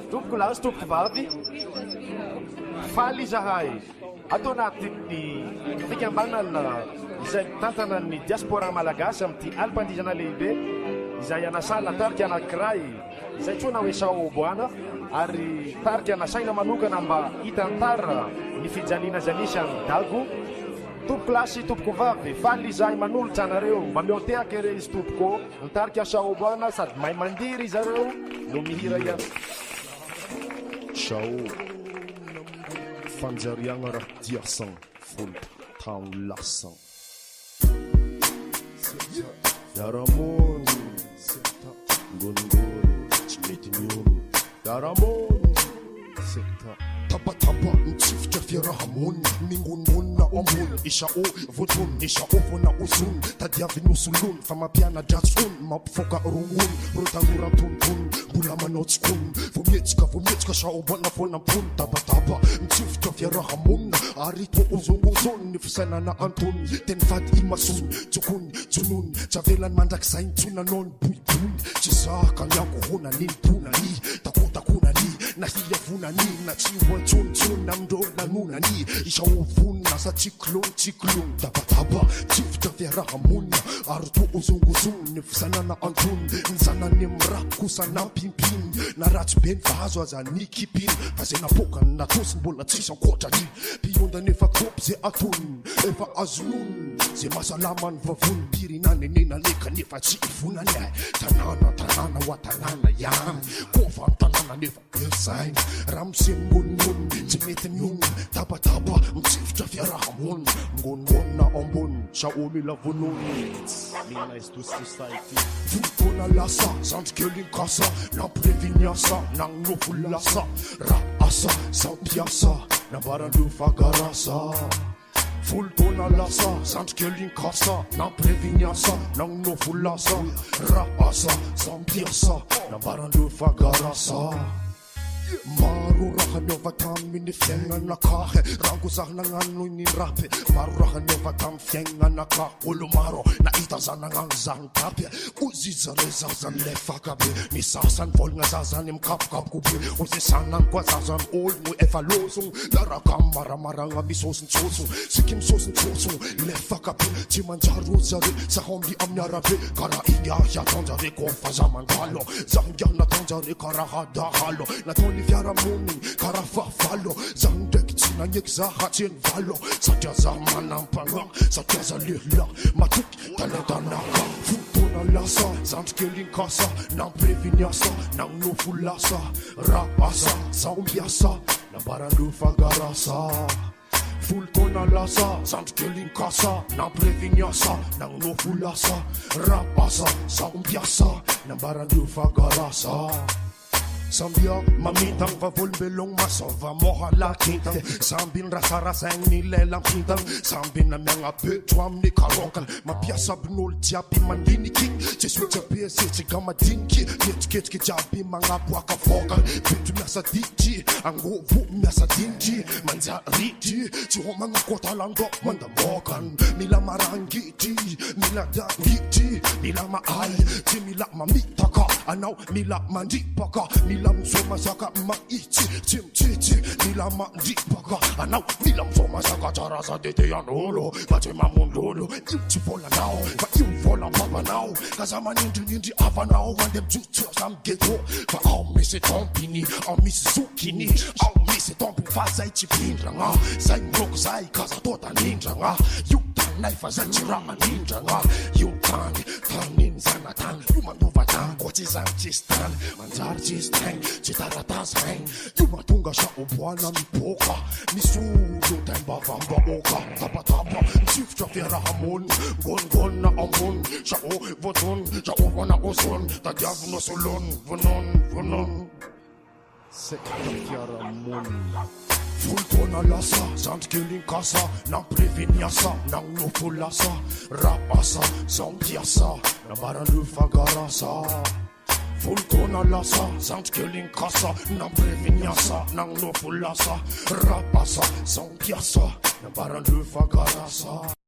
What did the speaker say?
Tompoko lahy sy tompoko vavy faly zahay atao anatin'ny fikambanana izay tantana ny diaspora malagasy amin'ity alim-pandizana lehibe izay anasana tarika anankiray izay tsona hoe saoboana ary tarika anasaina manokana mba hitantara ny fijaliana zay misy amin'ny dago. Tompoko lahy sy tompoko vavy faly izahay manolotra anareo mba mihoteaka ere izy tompoko nitarika saoboana sady mahay mandiry zareo no mihira ihany. Sao fanjariagna raha diasan folo taogno lasan Yaramon ngongoro tsy mety miolo Yaramon sekta Tapa mitsifitra fiarahamony mingoningona ambony isa o votony isa o vona ozony tadiavy nosolony fa mampiana dratsony mampifoka rongony rotanora tontony mbola manao tsokony vometsika saobana fonampony tabataba mitsifitra fiarahamonina ary to ozongozony ny fisainana antony teny fady imasony tsokony jonony tsavelany mandrakizay nitsonanao ny boibony tsy zaka ny ankohonany ny bonany takotakonany na hiavonany na tsy hoantsonitsony amindreo lanonany isa ovonina sa tsiklony tabataba tsifitra fiarahamonina ary to ozongozony ny fisainana antony ny zanany amira kosa nampimpiny na ratsy be ny vahazo aza ny kipiny fa zay napokany natosiny mbola tsisy ankoatrany mpiondany efa kopy zay atony efa azonony zay mahasalama ny vavony pirinany enena leka nefa tsy ivonany tanàna ho atanàna ihany kofa ny tanàna nefa ezainy raha miseny ngoningony tsy mety miony tabataba mitsifitra fiarahamony ngoningona ambony sao mila vonony Nice to society Votona lasa, zandrikelinkasa nampireviniasa, nagnofo lasa raha asa, zampiasa nambarandreo fagarasa Voltona lasa, zandrikelinkasa nampireviniasa, nagnofo lasa raha asa, zampiasa nambarandreo fagarasa Maro raha niova tamin'ny fiaignanakahy rango zaho nagnano ny rapy maro raha niova tamin'ny fiaignanakahy olo maro nahita za nagnano zaho ny tapy ozy zare zazany le fakabe ny sasany volagna zazany mikapokapoka be ozy sanany koa zazany ologno efa losogno laraka amin'ny maramaragna misosontsosogno siky misosontsosogno le fakabe tsy manjary ozy zare sahomby amin'ny arabe karaha igny ahy ataonjare kofa za mandalo zaho ngiaho nataonjare karaha dahalo nataony fiaramoniny karaha fahavalo zaho ndraiky tsy nagneky za hatseny valo satria za manampagna satria za lehila matoky talentanaka votona lasa zandrikelinkasa nampireviniasa nagnofo lasa raha asa zaombiasa nambarandreo fagarasa Voltona lasa, zandrikelinkasa nampireviniasa nagnofo lasa raha asa zaombiasa nambarandreo fagarasa Sambia mamintang vavolombelong masova moha lakintang sambin rasarasaigny ny lelam-pintang sambin amiagna betro amin'ny karokana mampiasa abin'olo jiaby mandiniky tsy soitsabe setsika madiniky mietriketriky jiaby magnaboaka vokana betro miasa didry angovo miasa dinidry manjaridry tsy ho magnakotalandro mandamokany mila marangidry mila dangidry mila maay tsy mila mamitaka anao mila mandripaka mila msoma zaka maitsy tsy mitsitsy mila mandripaka anao mila msoma zaka tsara sa dete an'olo fa tsy mamondolo io tsy volanao fa io vola babanao ka za manindrinindry avanao mandeha mijotso za migeto fa ao misy tompiny ao misy zokiny ao misy tompiny fa zay tsy pindragna zay miroko zay ka za to tanindragna io tanay fa zay tsy raha manindragna io tany zanatany io mandova tany ko tsy zany tsisy tany manjary tsisy tany tsy taratasy haigny io mahatonga saoboana miboaka misolo taimbavambaoka tapatapa mitsifitra fiarahamony ngoningona ambony sao votony sao vona ozony tadiavina solony vonony sekta fiarahamony Voltona lasa, zandrikelinkasa nampireviniasa nagnofo lasa raha asa zaompiasa nambarandreo fagarasa Voltona lasa, zandrikelinkasa nampireviniasa nagnofo lasa raha asa zaompiasa nambarandreo fagarasa